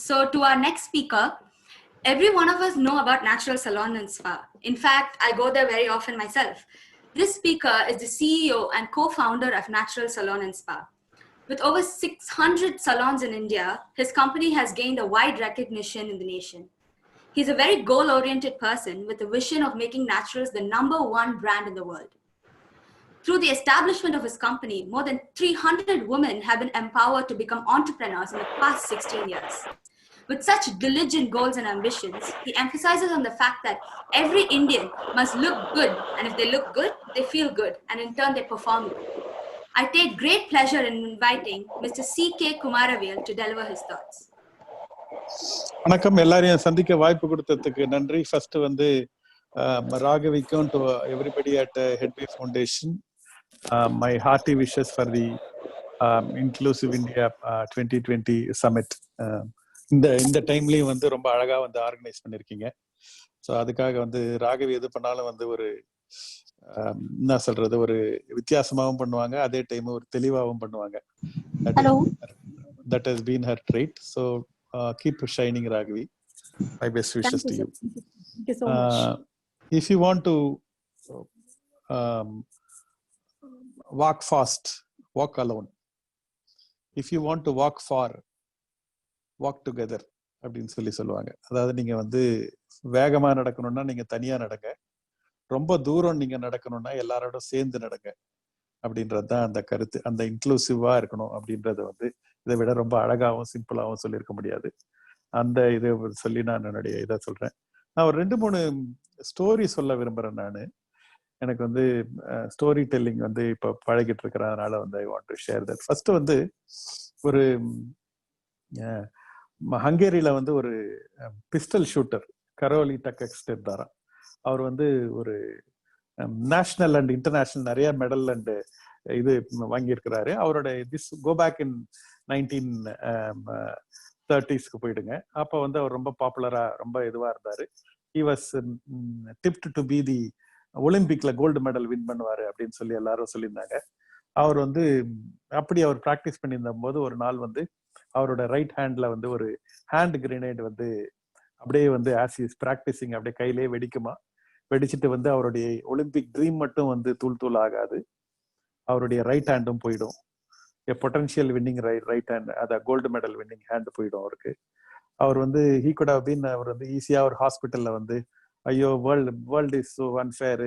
So to our next speaker, every one of us know about Natural Salon and Spa. In fact, I go there very often myself. This speaker is the CEO and co-founder of Natural Salon and Spa. With over 600 salons in India, his company has gained a wide recognition in the nation. He's a very goal-oriented person with a vision of making naturals the #1 brand in the world. Through the establishment of his company, more than 300 women have been empowered to become entrepreneurs in the past 16 years. With such diligent goals and ambitions, he emphasizes on the fact that every Indian must look good, and if they look good, they feel good, and in turn, they perform good. I take great pleasure in inviting Mr. C.K. Kumaravel to deliver his thoughts. வணக்கம், எல்லாரையும் சந்திக்க வாய்ப்பு கொடுத்ததுக்கு நன்றி. First வந்து ராகவிக்கும் to everybody at Headway Foundation my hearty wishes for the inclusive India 2020 summit. இந்த டைம்லயும் வந்து ரொம்ப அழகா வந்து ஆர்கனைஸ் பண்ணிருக்கீங்க. ஸோ அதுக்காக வந்து ராகவி எது பண்ணாலும் வந்து ஒரு என்ன சொல்றது, ஒரு வித்தியாசமாகவும் பண்ணுவாங்க, அதே டைம் ஒரு தெளிவாகவும் பண்ணுவாங்க. That has been her trait. So keep shining, Raghavi. My best wishes to you. Thank you so much. If you want to walk fast, walk alone. If you want to walk far, walk together அப்படின்னு சொல்லுவாங்க. அதாவது நீங்க வந்து வேகமா நடக்கணும்னா நீங்க தனியா நடங்க, ரொம்ப தூரம் நீங்க நடக்கணும்னா எல்லாரோட சேர்ந்து நடங்க அப்படின்றது தான் அந்த கருத்து. அந்த இன்க்ளூசிவா இருக்கணும் அப்படின்றத வந்து இதை விட ரொம்ப அழகாகவும் சிம்பிளாகவும் சொல்லியிருக்க முடியாது. அந்த இதை சொல்லி நான் என்னுடைய இதை சொல்றேன். நான் ஒரு 2-3 ஸ்டோரி சொல்ல விரும்புறேன். நான் எனக்கு வந்து ஸ்டோரி டெல்லிங் வந்து இப்போ பழகிட்டு இருக்கிறதுனால வந்து ஐ want to share that. First வந்து ஒரு ஹங்கேரியில வந்து ஒரு பிஸ்டல் ஷூட்டர் கரோலி டக்கெக்ஸ்ட் இருந்தாராம். அவர் வந்து ஒரு நேஷனல் அண்ட் இன்டர்நேஷனல் நிறைய மெடல் அண்ட் இது வாங்கியிருக்கிறாரு. அவரோட this go back in 1930s போயிடுங்க. அப்போ வந்து அவர் ரொம்ப பாப்புலரா ரொம்ப இதுவா இருந்தாரு. He was tipped to be the ஒலிம்பிக்ல கோல்டு மெடல் வின் பண்ணுவாரு அப்படின்னு சொல்லி எல்லாரும் சொல்லியிருந்தாங்க. அவர் வந்து அப்படி அவர் ப்ராக்டிஸ் பண்ணியிருந்த போது ஒரு நாள் வந்து அவரோட ரைட் ஹேண்ட்ல வந்து ஒரு ஹேண்ட் கிரெனேட் வந்து அப்படியே வந்து ஆஸ் இஸ் பிராக்டிசிங் அப்படியே கையிலேயே வெடிக்குமா. வெடிச்சுட்டு வந்து அவருடைய ஒலிம்பிக் ட்ரீம் மட்டும் வந்து தூள் ஆகாது, அவருடைய ரைட் ஹேண்டும் போயிடும். பொட்டன்ஷியல் வின்னிங் ரைட் ஹேண்ட், அத கோல்டு மெடல் வின்னிங் ஹேண்ட் போயிடும் அவருக்கு. அவர் வந்து ஹீ குட் ஹவ் பீன், அவர் வந்து ஈஸியா ஒரு ஹாஸ்பிட்டல்ல வந்து ஐயோ வேர்ல்டு இஸ் சோ அன்ஃபேர்,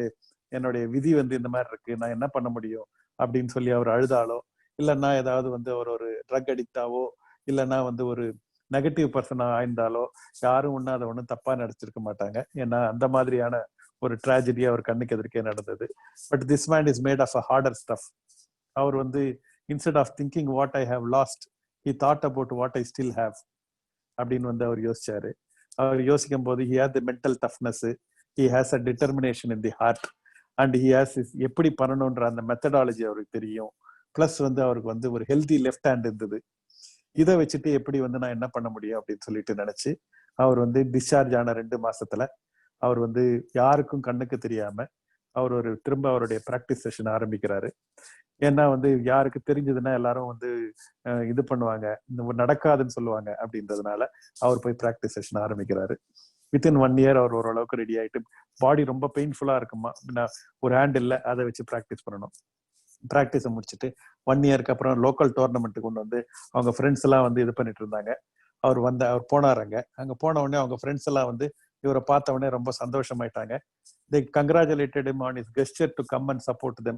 என்னுடைய விதி வந்து இந்த மாதிரி இருக்கு, நான் என்ன பண்ண முடியும் அப்படின்னு சொல்லி அவர் அழுதாலோ, இல்லைன்னா ஏதாவது வந்து அவர் ஒரு ட்ரக் அடிக்டாவோ இல்லைன்னா வந்து ஒரு நெகட்டிவ் பர்சனா ஆயிருந்தாலோ யாரும் ஒன்னும் அதை ஒன்றும் தப்பா நடிச்சிருக்க மாட்டாங்க. ஏன்னா அந்த மாதிரியான ஒரு ட்ராஜடி அவர் கண்ணுக்கு எதிர்க்கே நடந்தது. But this man is made of a harder stuff. அவர் வந்து instead of thinking what I have lost, he thought about what I still have அப்படின்னு வந்து அவர் யோசிச்சாரு. அவர் யோசிக்கும் போது he has the mental toughness, he has a determination in the heart, and he has எப்படி பண்ணணும்ன்ற அந்த methodology அவருக்கு தெரியும். பிளஸ் வந்து அவருக்கு வந்து ஒரு ஹெல்தி லெஃப்ட் ஹேண்ட் இருந்தது. இதை வச்சுட்டு எப்படி வந்து நான் என்ன பண்ண முடியும் அப்படின்னு சொல்லிட்டு நினைச்சு அவர் வந்து டிஸ்சார்ஜ் ஆன 2 மாசத்துல அவர் வந்து யாருக்கும் கண்ணுக்கு தெரியாம அவர் ஒரு திரும்ப அவருடைய பிராக்டிஸ் செஷன் ஆரம்பிக்கிறாரு. ஏன்னா வந்து யாருக்கு தெரிஞ்சதுன்னா எல்லாரும் வந்து இது பண்ணுவாங்க, நடக்காதுன்னு சொல்லுவாங்க அப்படின்றதுனால அவர் போய் பிராக்டிஸ் செஷன் ஆரம்பிக்கிறாரு. வித்தின் 1 இயர் அவர் ஓரளவுக்கு ரெடி ஆயிட்டு, பாடி ரொம்ப பெயின்ஃபுல்லா இருக்குமா, ஒரு ஹேண்ட் இல்லை, அதை வச்சு பிராக்டிஸ் பண்ணணும். பிராக்டிஸை முடிச்சுட்டு 1 இயருக்கு அப்புறம் லோக்கல் டோர்னமெண்ட்டு கொண்டு வந்து அவங்க ஃப்ரெண்ட்ஸ் எல்லாம் வந்து இது பண்ணிட்டு இருந்தாங்க. அவர் போனாருங்க. அங்க போன உடனே அவங்க ஃப்ரெண்ட்ஸ் எல்லாம் வந்து இவரை பார்த்த உடனே ரொம்ப சந்தோஷமாயிட்டாங்க. they congratulated him on his gesture to come and support them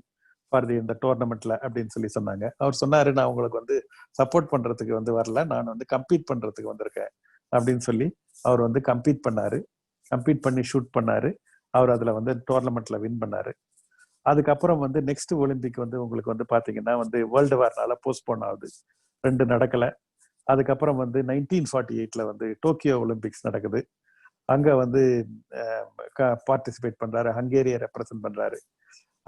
for இந்த டோர்னமெண்ட்ல அப்படின்னு சொல்லி சொன்னாங்க. அவர் சொன்னாரு, நான் உங்களுக்கு வந்து சப்போர்ட் பண்றதுக்கு வந்து வரல, நான் வந்து கம்பீட் பண்றதுக்கு வந்திருக்கேன் அப்படின்னு சொல்லி அவர் வந்து கம்பீட் பண்ணி ஷூட் பண்ணாரு. அவர் அதுல வந்து டோர்னமெண்ட்ல வின் பண்ணாரு. அதுக்கப்புறம் வந்து நெக்ஸ்ட் ஒலிம்பிக் வந்து உங்களுக்கு வந்து பாத்தீங்கன்னா வந்து வேர்ல்டு வார்னால போஸ்ட்போன் ஆகுது, 2 நடக்கல. அதுக்கப்புறம் வந்து 1948 வந்து டோக்கியோ ஒலிம்பிக்ஸ் நடக்குது. அங்க வந்து பார்ட்டிசிபேட் பண்றாரு, ஹங்கேரியை ரெப்ரசென்ட் பண்றாரு.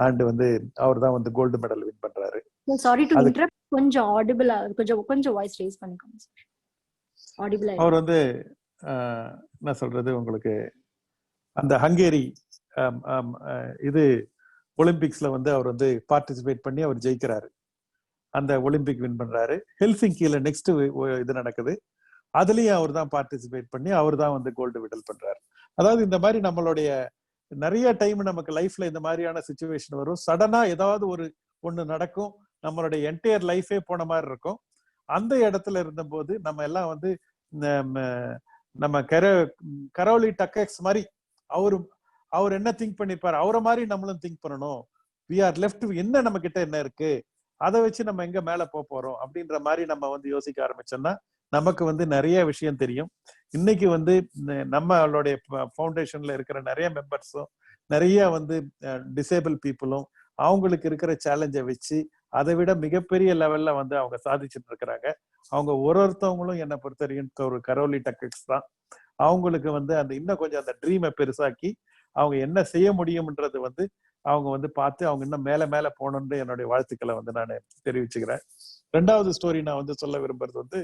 அண்ட் வந்து அவர் தான் வந்து கோல்டு மெடல் வின் பண்றாரு. சாரி டு இன்டரப்ட், கொஞ்சம் ஆடிபிளா கொஞ்சம் வாய்ஸ் ரைஸ் பண்ணிக்கோங்க சார். ஆடிபிளா அவர் வந்து என்ன சொல்றது, உங்களுக்கு அந்த ஹங்கேரி இது ஒலிம்பிக்ஸ்ல வந்து அவர் வந்து பார்ட்டிசிபேட் பண்ணி அவர் ஜெயிக்கிறாரு, அந்த ஒலிம்பிக் வின் பண்றாரு. ஹெல்சிங்கில நெக்ஸ்ட் இது நடக்குது. அதுலயும் அவர் தான் பார்ட்டிசிபேட் பண்ணி அவர் தான் வந்து கோல்டு மெடல் பண்றாரு. அதாவது இந்த மாதிரி நம்மளுடைய நிறைய டைம் நமக்கு லைஃப்ல இந்த மாதிரியான சுச்சுவேஷன் வரும். சடனா ஏதாவது ஒண்ணு நடக்கும், நம்மளுடைய என்டையர் லைஃபே போன மாதிரி இருக்கும். அந்த இடத்துல இருந்தபோது நம்ம எல்லாம் வந்து நம்ம கரோலி டக்கெக்ஸ் மாதிரி அவர் என்ன திங்க் பண்ணிருப்பாரு, அவரை மாதிரி நம்மளும் திங்க் பண்ணணும். வி ஆர் லெஃப்ட், என்ன நம்ம கிட்ட என்ன இருக்கு, அதை வச்சு நம்ம எங்க மேல போறோம் அப்படின்ற மாதிரி நம்ம வந்து யோசிக்க ஆரம்பிச்சோம்னா நமக்கு வந்து நிறைய விஷயம் தெரியும். இன்னைக்கு வந்து நம்மளுடைய ஃபவுண்டேஷன்ல இருக்கிற நிறைய மெம்பர்ஸும் நிறைய வந்து டிசேபிள் பீப்புளும் அவங்களுக்கு இருக்கிற சேலஞ்சை வச்சு அதை விட மிகப்பெரிய லெவல்ல வந்து அவங்க சாதிச்சுட்டு இருக்கிறாங்க. அவங்க ஒருத்தவங்களும் என்னை பொறுத்தவரையும் ஒரு கரோலி டக்கெக்ஸ் தான். அவங்களுக்கு வந்து அந்த இன்னும் கொஞ்சம் அந்த ட்ரீமை பெருசாக்கி அவங்க என்ன செய்ய முடியும்ன்றது வந்து அவங்க வந்து பார்த்து அவங்க இன்னும் மேல மேல போகணும்னு என்னுடைய வாழ்த்துக்களை வந்து நான் தெரிவிச்சுக்கிறேன். ரெண்டாவது ஸ்டோரி நான் வந்து சொல்ல விரும்புறது வந்து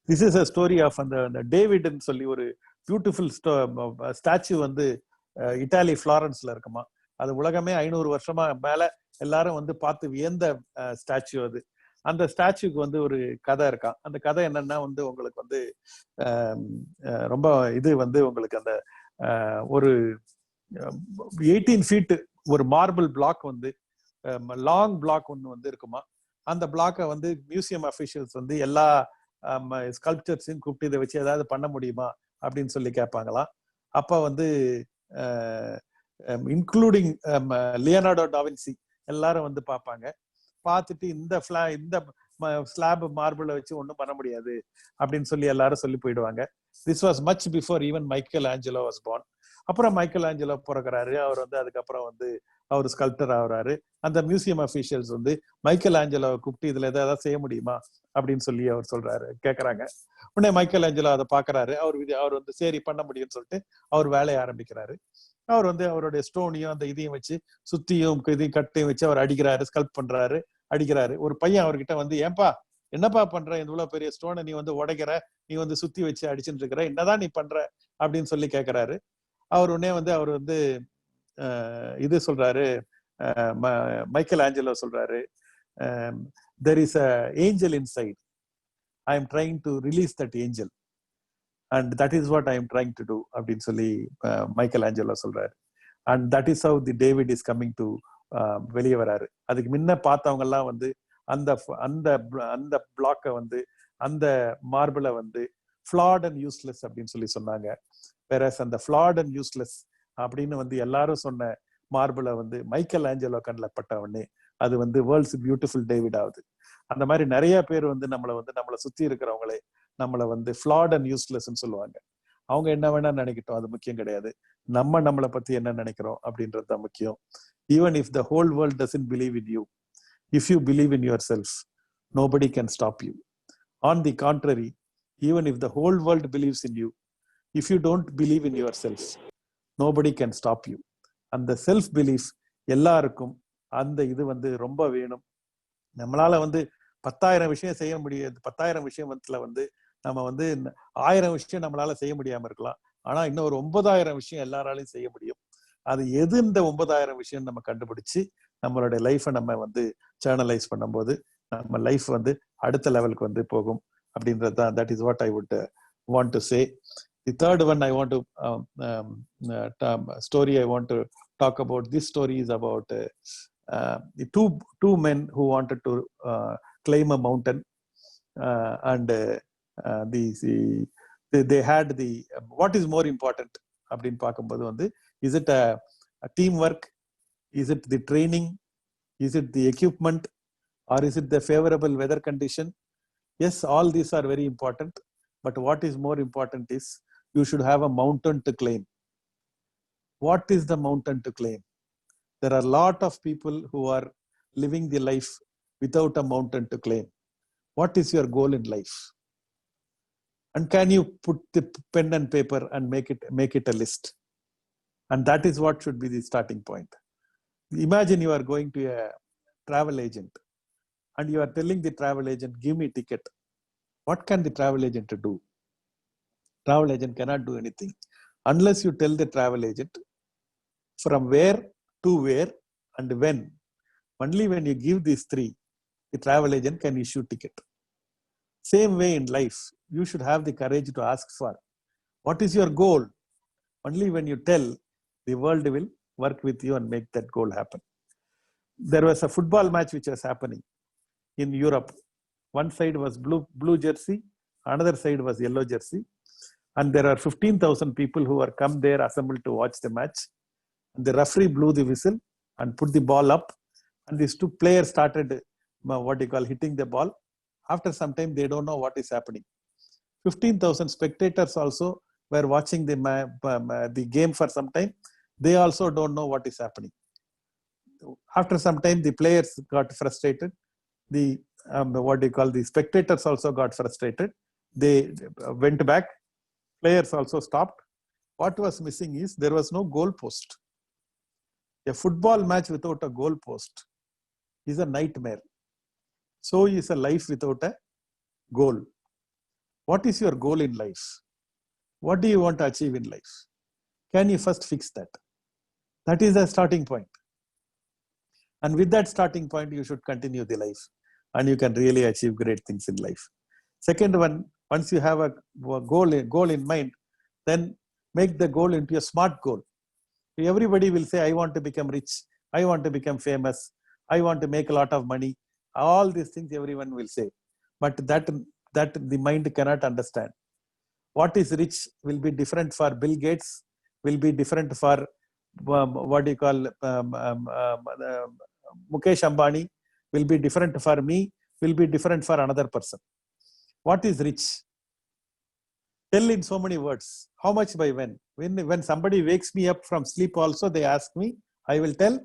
this is a story of அந்த டேவிட்னு சொல்லி ஒரு பியூட்டிஃபுல் ஸ்டாச்சு வந்து இட்டாலி ஃப்ளாரன்ஸ்ல இருக்குமா. அது உலகமே 500 வருஷமா மேல எல்லாரும் வந்து பார்த்து வியந்த ஸ்டாச்சு அது. அந்த ஸ்டாச்சுக்கு வந்து ஒரு கதை இருக்கான். அந்த கதை என்னன்னா வந்து உங்களுக்கு வந்து ரொம்ப இது வந்து உங்களுக்கு அந்த ஒரு 18 ஃபீட் ஒரு மார்பிள் பிளாக் வந்து லாங் பிளாக் ஒன்று வந்து இருக்குமா. அந்த பிளாக்கை வந்து மியூசியம் அஃபிஷியல்ஸ் வந்து எல்லா ஸ்கல்ப்சர்ஸையும் கூப்பிட்டு இதை வச்சு ஏதாவது பண்ண முடியுமா அப்படின்னு சொல்லி கேட்பாங்களாம். அப்ப வந்து இன்க்ளூடிங் லியோனார்டோ டாவின்சி எல்லாரும் வந்து பார்ப்பாங்க. பார்த்துட்டு இந்த ஸ்லாப் மார்பிளை வச்சு ஒன்றும் பண்ண முடியாது அப்படின்னு சொல்லி எல்லாரும் சொல்லி போயிடுவாங்க. This was much before even Michael Angelo was born. அப்புறம் மைக்கேல் ஆஞ்சலோ பிறகுறாரு. அவர் வந்து அதுக்கப்புறம் வந்து அவர் ஸ்கல்ப்டர் ஆகுறாரு. அந்த மியூசியம் அஃபீஷியல்ஸ் வந்து மைக்கேல் ஆஞ்சலோவை கூப்பிட்டு இதுல ஏதாவது செய்ய முடியுமா அப்படின்னு சொல்லி அவர் சொல்றாரு, கேட்கறாங்க. உடனே மைக்கேல் ஆஞ்சலோ அதை பாக்குறாரு. அவர் வந்து சரி பண்ண முடியும்னு சொல்லிட்டு அவர் வேலையை ஆரம்பிக்கிறாரு. அவர் வந்து அவருடைய ஸ்டோனையும் அந்த இதையும் வச்சு சுத்தியும் இதையும் கட்டையும் வச்சு அவர் அடிக்கிறாரு, ஸ்கல்ப் பண்றாரு, அடிக்கிறாரு. ஒரு பையன் அவர்கிட்ட வந்து ஏன்பா என்னப்பா பண்ற, இவ்வளவு பெரிய ஸ்டோனை நீ வந்து உடைக்கிற, நீ வந்து சுத்தி வச்சு அடிச்சுட்டு இருக்கிற, என்னதான் நீ பண்ற அப்படின்னு சொல்லி கேட்கிறாரு. அவர் உடனே வந்து அவர் வந்து இது சொல்றாரு, மைக்கேல் ஆஞ்சலோ சொல்றாரு, there is a angel inside, I am trying to release that angel and that is what I am trying to do அப்படின்னு சொல்லி மைக்கேல் ஆஞ்சலோ சொல்றாரு. and that is how the David is coming to வெளியே வராரு. அதுக்கு முன்ன பார்த்தவங்க எல்லாம் வந்து அந்த அந்த அந்த பிளாக்கை வந்து அந்த மார்பிளை வந்து ஃபிளாட் அண்ட் யூஸ்லெஸ் அப்படின்னு சொல்லி சொன்னாங்க. வேற அந்த ஃபிளாட் அண்ட் யூஸ்லெஸ் அப்படின்னு வந்து எல்லாரும் சொன்ன மார்பிளை வந்து மைக்கேல் ஆஞ்சலோ கண்ணில் பட்டவொடனே அது வந்து வேர்ல்ட்ஸ் பியூட்டிஃபுல் டேவிட் ஆகுது. அந்த மாதிரி நிறைய பேர் வந்து நம்மளை சுத்தி இருக்கிறவங்களே நம்மளை வந்து ஃபிளாட் அண்ட் யூஸ்லெஸ்ன்னு சொல்லுவாங்க. அவங்க என்ன வேணா நினைக்கட்டும், அது முக்கியம் கிடையாது. நம்மளை பத்தி என்ன நினைக்கிறோம் அப்படின்றது தான் முக்கியம். Even if the whole world doesn't believe in you, if you believe in yourself, nobody can stop you. On the contrary, even if the whole world believes in you, if you don't believe in yourself, nobody can stop you. And the self belief எல்லாருக்கும் அந்த இது வந்து ரொம்ப வேணும். நம்மளால வந்து 10,000 விஷயம் செய்ய முடியாது. 10,000 விஷயத்துல வந்து நம்ம வந்து 1000 விஷயம் நம்மளால செய்ய முடியாம இருக்கலாம். ஆனா இன்னும் ஒரு 9,000 விஷயம் எல்லாராலையும் செய்ய முடியும். அது எது இந்த 9,000 விஷயம் நம்ம கண்டுபிடிச்சு நம்மளுடைய லைஃபை நம்ம வந்து சேனலைஸ் பண்ணும்போது நம்ம லைஃப் வந்து அடுத்த லெவலுக்கு வந்து போகும் அப்படின்றது தான். That is what I would want to say. The third one I want to story I want to talk about. This story is about two men who wanted to climb a mountain and they had the what is more important அப்படின்னு பார்க்கும்போது வந்து is it a teamwork, is it the training, is it the equipment, or is it the favorable weather condition? Yes, all these are very important, but what is more important is you should have a mountain to climb. What is the mountain to climb? There are a lot of people who are living the life without a mountain to climb. What is your goal in life? And can you put the pen and paper and make it a list? And that is what should be the starting point. Imagine you are going to a travel agent and you are telling the travel agent, give me ticket. What can the travel agent do? Travel agent cannot do anything unless you tell the travel agent from where to where and when. Only when you give these three, the travel agent can issue ticket. Same way in life, you should have the courage to ask for. What is your goal? Only when you tell, the world will work with you and make that goal happen. There was a football match which was happening in Europe. One side was blue jersey, another side was yellow jersey. And there are 15,000 people who are come there assembled to watch the match. And the referee blew the whistle and put the ball up. And these two players started hitting the ball. After some time, they don't know what is happening. 15,000 spectators also were watching the game for some time. They also don't know what is happening. After some time, the players got frustrated. The the spectators also got frustrated. They went back. Players also stopped. What was missing is there was no goal post. A football match without a goal post is a nightmare. So is a life without a goal. What is your goal in life? What do you want to achieve in life? Can you first fix that? That is the starting point. And with that starting point, you should continue the life and you can really achieve great things in life. Second one, once you have a goal in mind, then make the goal into a smart goal. Everybody will say, I want to become rich. I want to become famous. I want to make a lot of money. All these things everyone will say. But that the mind cannot understand. What is rich will be different for Bill Gates, will be different for Mukesh Ambani, will be different for me, will be different for another person. What is rich? Tell in so many words. How much by when? When somebody wakes me up from sleep also, they ask me, I will tell,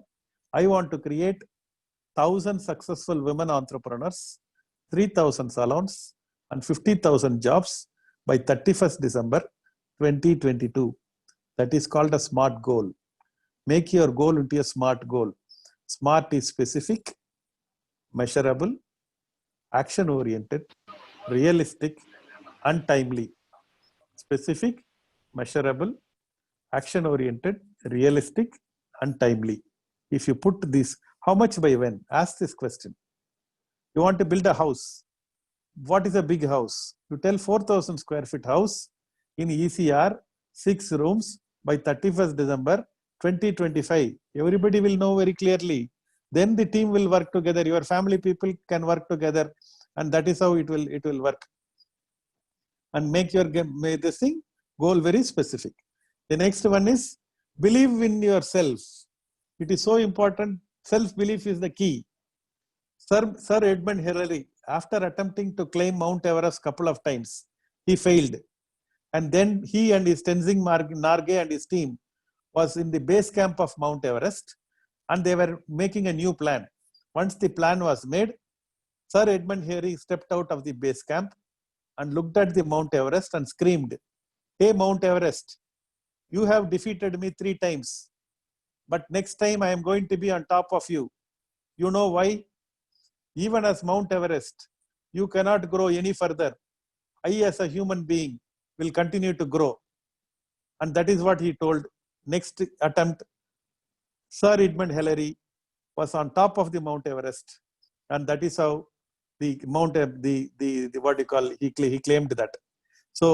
I want to create 1,000 successful women entrepreneurs, 3,000 salons, and 50,000 jobs by 31st December 2022. That is called a SMART goal. Make your goal into a SMART goal. SMART is specific, measurable, action-oriented, realistic, and timely. Specific, measurable, action-oriented, realistic, and timely. If you put this, how much by when? Ask this question. You want to build a house. What is a big house? You tell 4,000 square feet house in ECR, 6 rooms by 31st December 2025. Everybody will know very clearly. Then the team will work together. Your family people can work together, and that is how it will work. And make this thing goal very specific. The next one is believe in yourself. It is so important. Self-belief is the key. Sir Edmund Hillary, after attempting to climb Mount Everest couple of times, he failed. And then he and his Tenzing Norgay and his team was in the base camp of Mount Everest, and they were making a new plan. Once the plan was made, Sir Edmund Hillary stepped out of the base camp and looked at the Mount Everest and screamed, "Hey Mount Everest, you have defeated me 3 times, but next time I am going to be on top of you. You know why? Even as Mount Everest, you cannot grow any further. I as a human being will continue to grow." And that is what he told. Next attempt, Sir Edmund Hillary was on top of the Mount Everest, and that is how he claimed that. So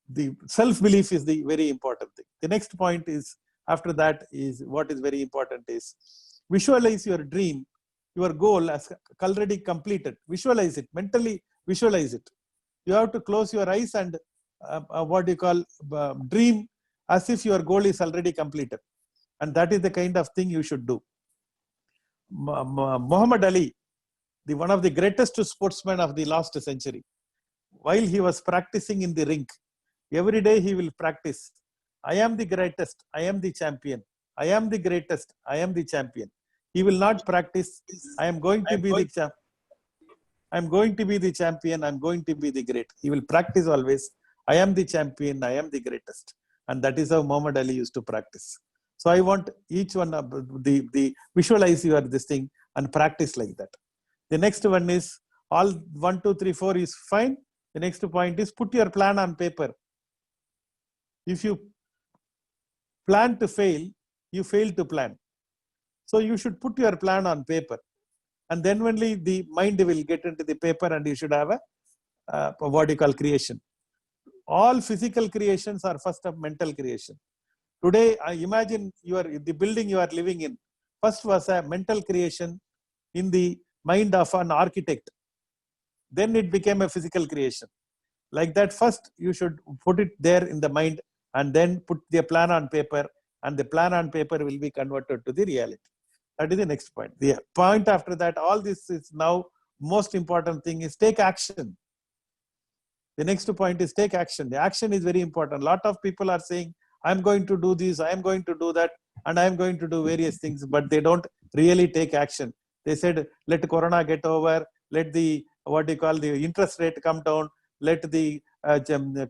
the self-belief is the very important thing. The next point is, after that, is what is very important is visualize your dream, your goal as already completed. Visualize it, mentally visualize it. You have to close your eyes and dream as if your goal is already completed. And that is the kind of thing you should do. Muhammad Ali, one of the greatest sportsmen of the last century, while he was practicing in the rink, every day he will practice, I am the greatest, I am the champion, I am the greatest, I am the champion. He will not practice, I am going to be the champion, I am going to be the champion, I am going to be the great. He will practice always, I am the champion, I am the greatest. And that is how Muhammad Ali used to practice. So I want each one of the visualize your this thing and practice like that. The next one is all 1, 2, 3, 4 is fine. The next point is put your plan on paper. If you plan to fail, you fail to plan. So you should put your plan on paper, and then only the mind will get into the paper, and you should have what you call creation. All physical creations are first of mental creation. Today, I imagine the building you are living in first was a mental creation in the mind of an architect. Then it became a physical creation. Like that, first you should put it there in the mind and then put the plan on paper, and the plan on paper will be converted to the reality. That is the next point. The point after that, all this is now most important thing is take action. The next point is take action. The action is very important. A lot of people are saying, I'm going to do this, I'm going to do that, and I'm going to do various things, but they don't really take action. They said, let Corona get over, let the, what you call, the interest rate come down, let the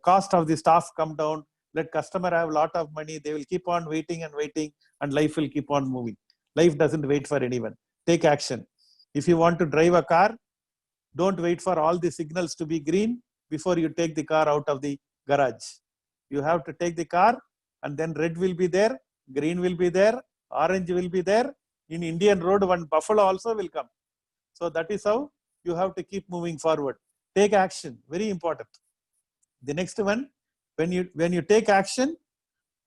cost of the staff come down, let customer have a lot of money, they will keep on waiting and waiting, and life will keep on moving. Life doesn't wait for anyone. Take action. If you want to drive a car, don't wait for all the signals to be green before you take the car out of the garage. You have to take the car, and then red will be there, green will be there, orange will be there. In Indian road, one buffalo also will come. So that is how you have to keep moving forward. Take action, very important. The next one, when you take action,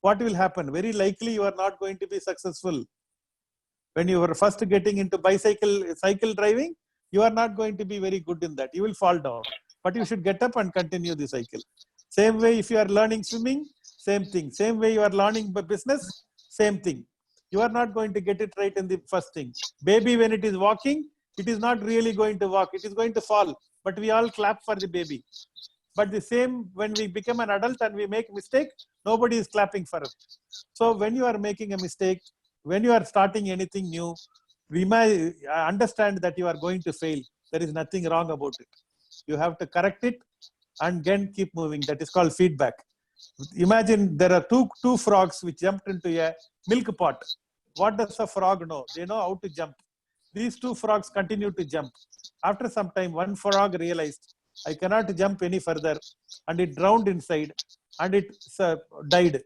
what will happen? Very likely you are not going to be successful. When you were first getting into cycle driving, you are not going to be very good in that. You will fall down. But you should get up and continue the cycle. Same way, if you are learning swimming, same thing. Same way you are learning business, same thing. You are not going to get it right in the first thing. Baby, when it is walking, it is not really going to walk. It is going to fall. But we all clap for the baby. But the same, when we become an adult and we make a mistake, nobody is clapping for us. So when you are making a mistake, when you are starting anything new, we may understand that you are going to fail. There is nothing wrong about it. You have to correct it and then keep moving. That is called feedback. Imagine there are two frogs which jumped into a milk pot. What does a frog know? They know how to jump. These two frogs continue to jump. After some time, one frog realized, I cannot jump any further, and it drowned inside, and it died.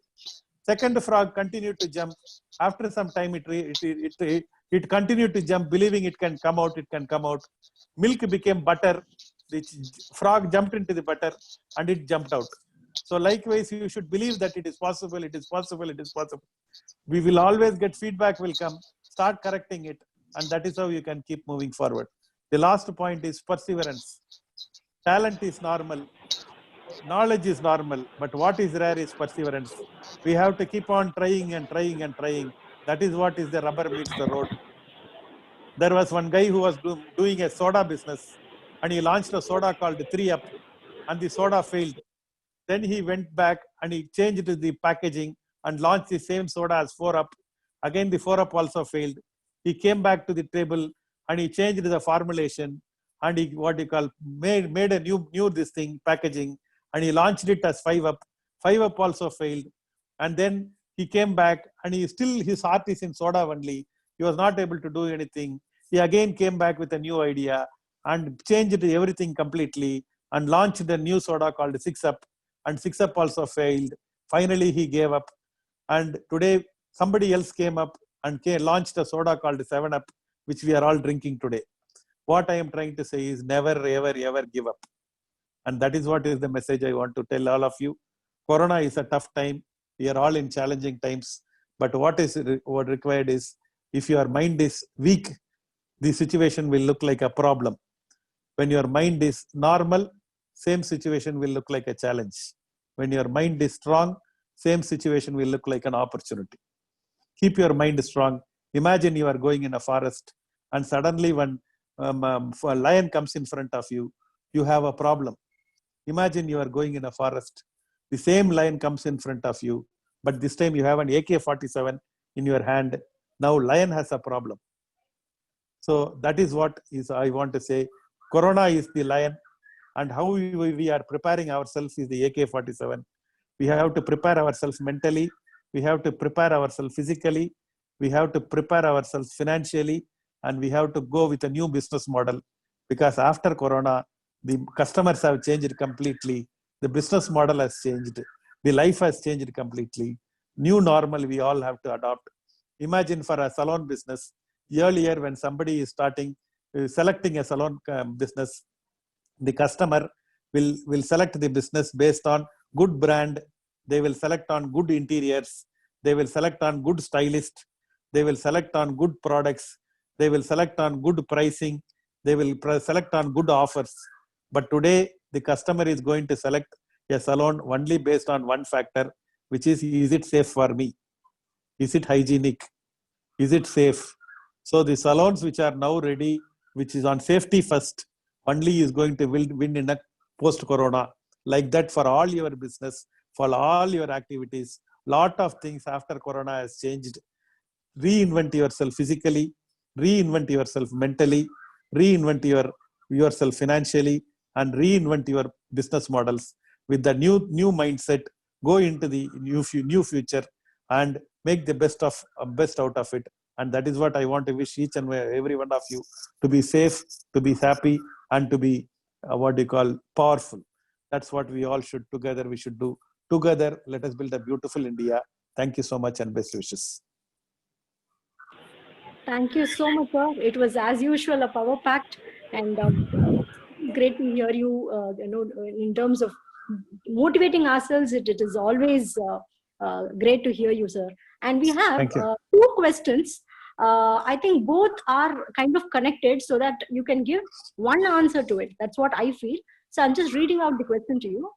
Second frog continued to jump. After some time, it continued to jump, believing it can come out. It can come out. Milk became butter. The frog jumped into the butter, and it jumped out. So likewise, you should believe that it is possible. It is possible. It is possible. We will always get feedback. Will come. Start correcting it, and that is how you can keep moving forward. The last point is perseverance. Talent is normal. Knowledge is normal, but what is rare is perseverance. We have to keep on trying and trying and trying. That is what is the rubber meets the road. There was one guy who was doing a soda business, and he launched a soda called 3-Up, and the soda failed. Then he went back and he changed the packaging and launched the same soda as 4-Up. Again, the 4-Up also failed. He came back to the table and he changed the formulation, and he made a new this thing packaging, and he launched it as 5-Up. 5-Up also failed. And then he came back and his heart is in soda only. He was not able to do anything. He again came back with a new idea and changed everything completely and launched the new soda called 6-Up. And 6-Up also failed. Finally, he gave up. And today, somebody else came up and launched a soda called 7-Up, which we are all drinking today. What I am trying to say is never, ever, ever give up. And that is what is the message I want to tell all of you. Corona is a tough time. We are all in challenging times. But what required is, if your mind is weak, the situation will look like a problem. When your mind is normal, same situation will look like a challenge. When your mind is strong, same situation will look like an opportunity. Keep your mind strong. Imagine you are going in a forest and suddenly when a lion comes in front of you, you have a problem. Imagine you are going in a forest. The same lion comes in front of you, but this time you have an AK-47 in your hand. Now lion has a problem. So that is what I want to say. Corona is the lion, and how we are preparing ourselves is the AK-47. We have to prepare ourselves mentally. We have to prepare ourselves physically. We have to prepare ourselves financially, and we have to go with a new business model, because after Corona, the customers have changed completely. The business model has changed. The life has changed completely. New normal we all have to adopt. Imagine for a salon business, earlier when somebody is selecting a salon business, the customer will select the business based on good brand. They will select on good interiors. They will select on good stylist. They will select on good products. They will select on good pricing. They will select on good offers. But today, the customer is going to select a salon only based on one factor, which is it safe for me? Is it hygienic? Is it safe? So the salons which are now ready, which is on safety first, only is going to win in a post-corona. Like that for all your business, for all your activities. Lot of things after corona has changed. Reinvent yourself physically, reinvent yourself mentally, reinvent yourself financially, and reinvent your business models with the new mindset. Go into the new future and make the best out of it. And that is what I want to wish each and every one of you, to be safe, to be happy, and to be powerful. That's what we all should do. Together, let us build a beautiful India. Thank you so much and best wishes. Thank you so much, sir. It was, as usual, a power packed, and great to hear you. In terms of motivating ourselves, it is always great to hear you, sir. And we have two questions. I think both are kind of connected, so that you can give one answer to it. That's what I feel. So I'm just reading out the question to you.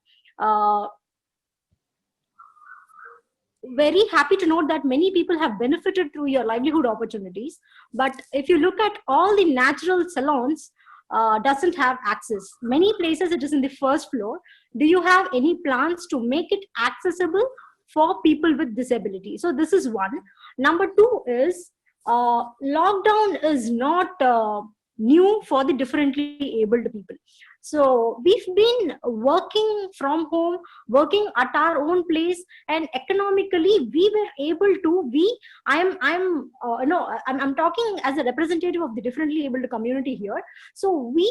Very happy to note that many people have benefited through your livelihood opportunities. But if you look at all the natural salons, doesn't have access. Many places it is in the first floor. Do you have any plans to make it accessible for people with disability? So this is one. Number two is, lockdown is not new for the differently abled people. So we've been working from home, working at our own place, and economically we were able to. I'm talking as a representative of the differently abled community here. So we,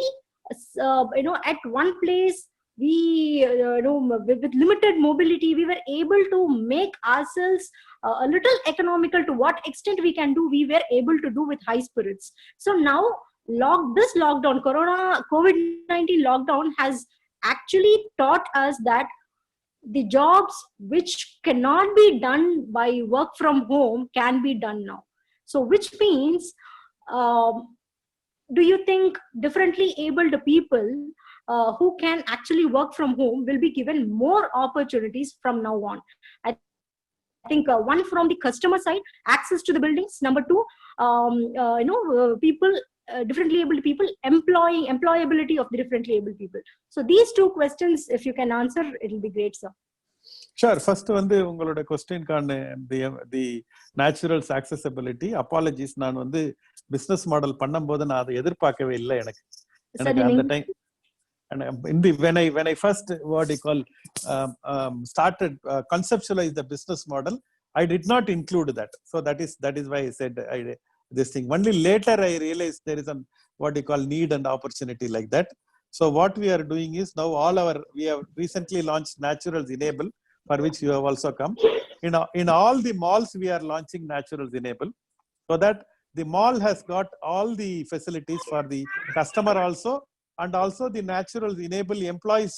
at one place, we, with limited mobility, we were able to make ourselves a little economical. To what extent we can do, we were able to do with high spirits. So now, this lockdown, COVID-19 lockdown, has actually taught us that the jobs which cannot be done by work from home can be done now. So which means, do you think differently abled people who can actually work from home will be given more opportunities from now on? I think one, from the customer side, access to the buildings. Number two, people, differently abled people, employability of the differently abled people. So these two questions, if you can answer, it will be great, sir. Sure. First, உங்களோட question the naturals accessibility. Apologies, நான் business model பண்ணும்போது நான் அதை எதிர்பார்க்கவே இல்லை. எனக்கு அந்த time, when I first started conceptualize the business model, I did not include that. So that is why I said this thing. Only later I realized there is a need and opportunity like that. So what we are doing is, now we have recently launched Naturals Enable, for which you have also come. In all the malls we are launching Naturals Enable, so that the mall has got all the facilities for the customer also, and also the Naturals Enable employs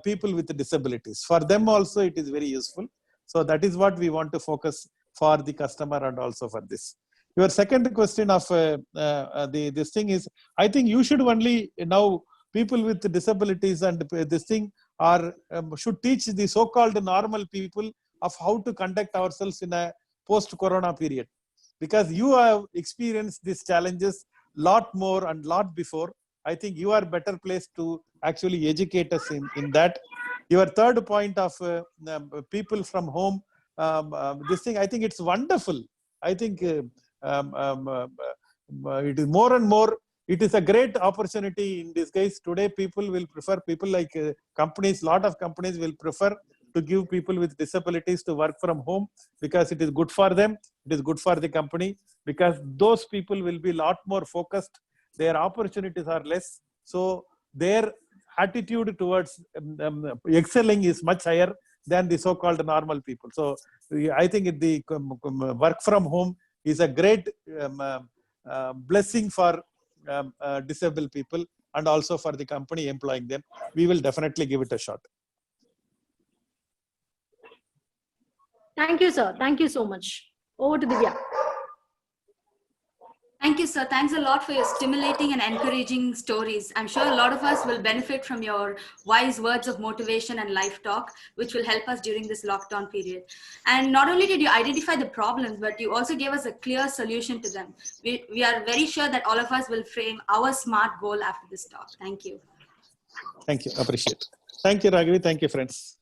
people with disabilities. For them also it is very useful. So that is what we want to focus for the customer and also for this. Your second question of this thing is, I think you should only now, people with disabilities and this thing should teach the so-called normal people of how to conduct ourselves in a post-corona period, because you have experienced these challenges lot more and lot before. I think you are better placed to actually educate us in that. Your third point of people from home, this thing, I think it's wonderful. I think it is more and more, it is a great opportunity in disguise. Today people like companies, lot of companies will prefer to give people with disabilities to work from home, because it is good for them, it is good for the company, because those people will be lot more focused, their opportunities are less, so their attitude towards excelling is much higher than the so-called normal people. So I think the work from home is a great blessing for disabled people. and also for the company employing them, we will definitely give it a shot. Thank you, sir. Thank you so much. Over to Divya. Thank you, sir. Thanks a lot for your stimulating and encouraging stories. I'm sure a lot of us will benefit from your wise words of motivation and life talk, which will help us during this lockdown period. And not only did you identify the problems, but you also gave us a clear solution to them. We are very sure that all of us will frame our SMART goal after this talk. Thank you. Thank you. Appreciate it. Thank you, Raghavi. Thank you, friends.